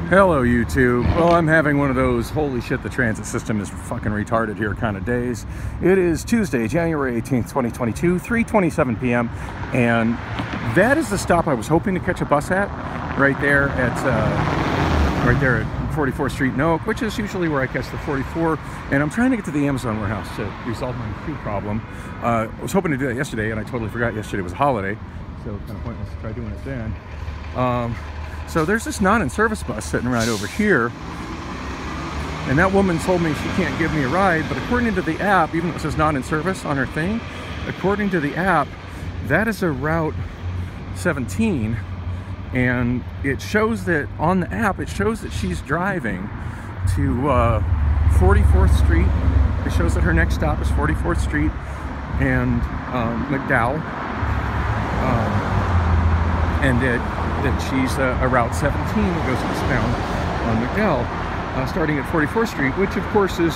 Hello YouTube. Well, I'm having one of those holy shit the transit system is fucking retarded here kind of days. It is Tuesday, January 18th, 2022, 3:27 p.m. and that is the stop I was hoping to catch a bus at, right there at 44th Street in Oak, which is usually where I catch the 44, and I'm trying to get to the Amazon warehouse to resolve my queue problem. I was hoping to do that yesterday and I totally forgot yesterday was a holiday, so kind of pointless to try doing it then. So there's this non-in-service bus sitting right over here, and that woman told me she can't give me a ride, but according to the app, even though it says non-in-service on her thing, according to the app, that is a Route 17, and it shows that on the app, it shows that she's driving to 44th Street. It shows that her next stop is 44th Street and McDowell, and that she's a Route 17 that goes eastbound on McDowell, starting at 44th Street, which of course is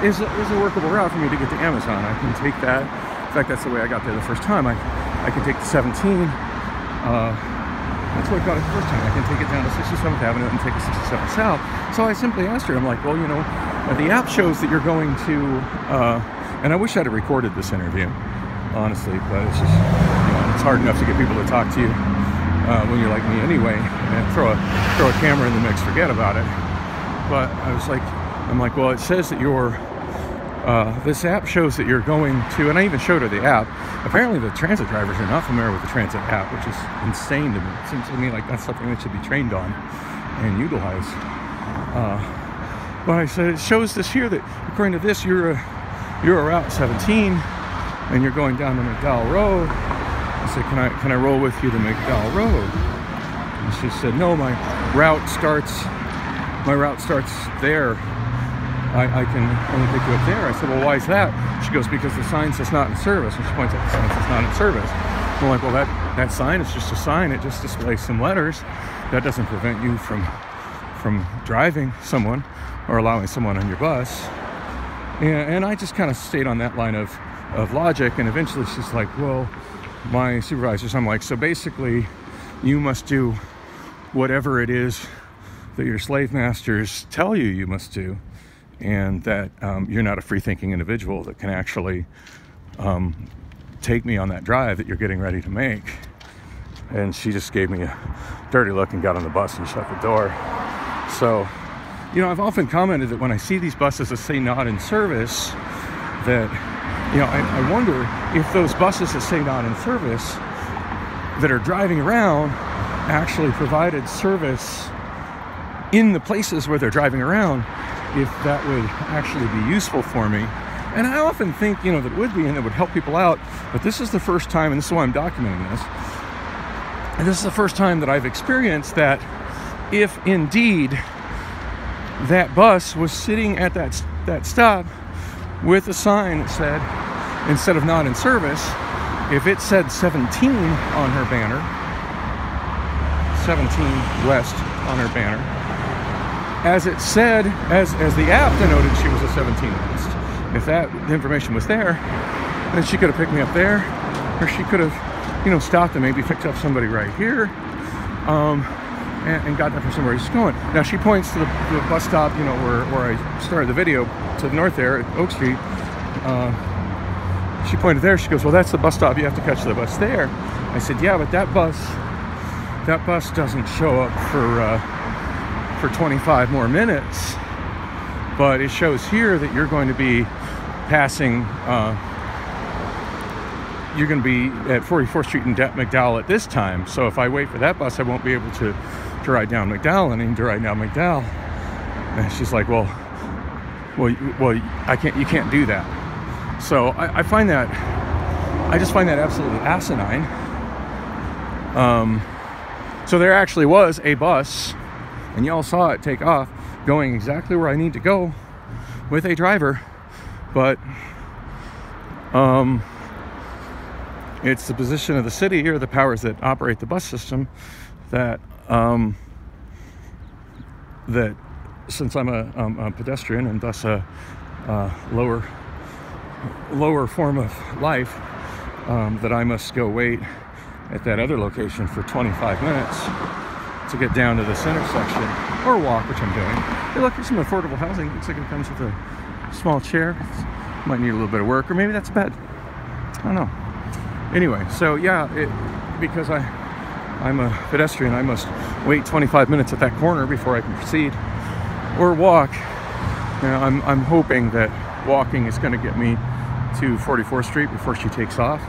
a workable route for me to get to Amazon. I can take that. In fact, that's the way I got there the first time. I can take the 17. That's what I got it the first time. I can take it down to 67th Avenue and take the 67th South. So I simply asked her, I'm like, well, you know, the app shows that you're going to, and I wish I'd have recorded this interview, honestly, but it's just, you know, it's hard enough to get people to talk to you when you're like me anyway, and throw a camera in the mix, forget about it. But I'm like, well, it says that you're, this app shows that you're going to, and I even showed her the app. Apparently the transit drivers are not familiar with the transit app, which is insane to me. It seems to me like that's something that should be trained on and utilized. But I said, it shows this here that according to this, you're a Route 17 and you're going down to McDowell Road. I said, can I roll with you to McDowell Road? And she said, no, my route starts there. I can only pick you up there. I said, well, why is that? She goes, because the sign says not in service. And she points out the sign says not in service. I'm like, well, that sign is just a sign. It just displays some letters. That doesn't prevent you from driving someone or allowing someone on your bus. And I just kind of stayed on that line of logic. And eventually she's like, well, my supervisors, I'm like, so basically you must do whatever it is that your slave masters tell you must do, and that you're not a free-thinking individual that can actually take me on that drive that you're getting ready to make. And she just gave me a dirty look and got on the bus and shut the door. So, you know, I've often commented that when I see these buses that say not in service, that, you know, I wonder if those buses that say not in service that are driving around actually provided service in the places where they're driving around, if that would actually be useful for me. And I often think, you know, that it would be and it would help people out, but this is the first time, and this is why I'm documenting this, and this is the first time that I've experienced that if indeed that bus was sitting at that stop with a sign that said, instead of not in service, if it said 17 on her banner, 17 West on her banner, as it said, as the app denoted she was a 17 West, if that information was there, then she could have picked me up there, or she could have, you know, stopped and maybe picked up somebody right here, and got there for somewhere she's going. Now she points to the bus stop, you know, where I started the video, to the north there at Oak Street. She pointed there. She goes, well, that's the bus stop. You have to catch the bus there. I said, yeah, but that bus doesn't show up for 25 more minutes. But it shows here that you're going to be passing. You're going to be at 44th Street and McDowell at this time. So if I wait for that bus, I won't be able to ride down McDowell. And I need to ride down McDowell. And she's like, well, I can't. You can't do that. So I just find that absolutely asinine. So there actually was a bus, and y'all saw it take off, going exactly where I need to go with a driver, but it's the position of the city or the powers that operate the bus system that since I'm a pedestrian and thus a lower form of life, that I must go wait at that other location for 25 minutes to get down to this intersection, or walk, which I'm doing. Hey, look, there's some affordable housing. Looks like it comes with a small chair. Might need a little bit of work, or maybe that's a bed. I don't know. Anyway, so yeah, because I'm a pedestrian, I must wait 25 minutes at that corner before I can proceed, or walk. Now, I'm hoping that walking is going to get me to 44th Street before she takes off.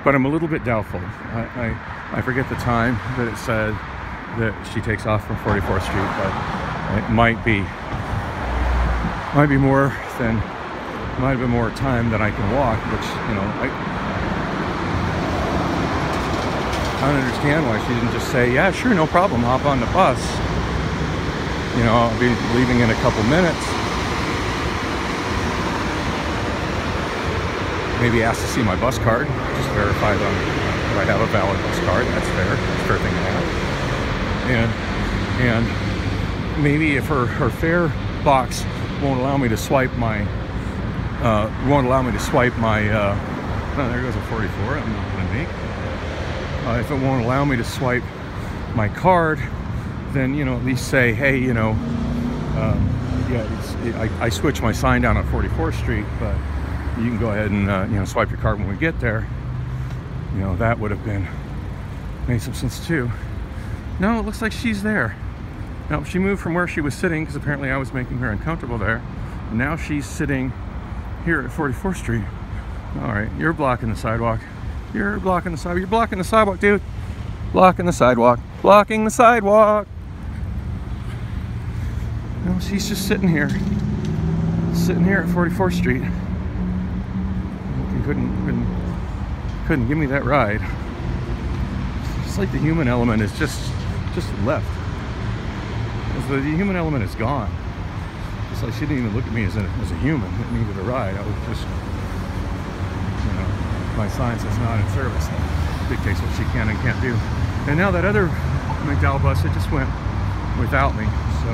But I'm a little bit doubtful. I forget the time that it said that she takes off from 44th Street, but it might be more time than I can walk, which, you know, I don't understand why she didn't just say, yeah, sure, no problem, hop on the bus. You know, I'll be leaving in a couple minutes. Maybe ask to see my bus card, just verify that I have a valid bus card. That's fair. That's a fair thing to have. And maybe if her fare box won't allow me to swipe my oh, there goes a 44. I'm not gonna make. If it won't allow me to swipe my card, then, you know, at least say, hey, you know, I switch my sign down on 44th Street, but you can go ahead and you know, swipe your card when we get there. You know, that would have made some sense too. No, it looks like she's there. Now, she moved from where she was sitting, because apparently I was making her uncomfortable there. And now she's sitting here at 44th Street. All right, you're blocking the sidewalk. You're blocking the sidewalk. You're blocking the sidewalk, dude. Blocking the sidewalk. Blocking the sidewalk. No, she's just sitting here. Sitting here at 44th Street. You couldn't give me that ride. It's like the human element is just left. The human element is gone. It's like she didn't even look at me as a human that needed a ride. I was just, you know, my sign says not in service. That dictates what she can and can't do. And now that other McDowell bus, it just went without me. So,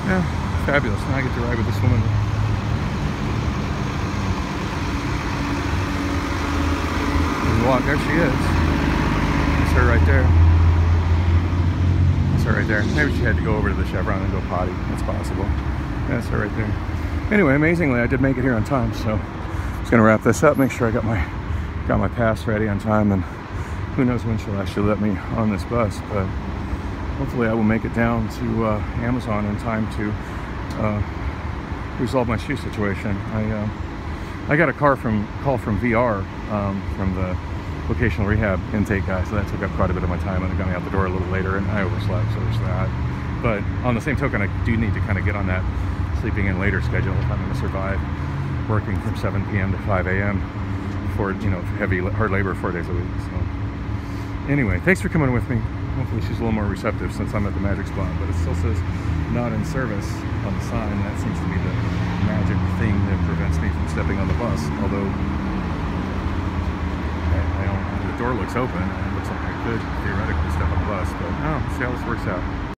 yeah, fabulous. Now I get to ride with this woman. Walk, there she is. That's her right there. That's her right there. Maybe she had to go over to the Chevron and go potty. That's possible. That's her right there. Anyway, amazingly, I did make it here on time, so I'm just gonna wrap this up, make sure I got my pass ready on time, and who knows when she'll actually let me on this bus, but hopefully I will make it down to Amazon in time to resolve my shoe situation. I got a call from VR from the vocational rehab intake guy, so that took up quite a bit of my time, and it got me out the door a little later, and I overslept, so there's that. But on the same token, I do need to kind of get on that sleeping in later schedule if I'm going to survive working from 7 p.m. to 5 a.m. for, you know, hard labor 4 days a week. So anyway, thanks for coming with me. Hopefully she's a little more receptive since I'm at the magic spot, but it still says not in service on the sign. That seems to be the magic thing that prevents me from stepping on the bus, although the door looks open and it looks like I could theoretically step on the bus, but no, see how this works out.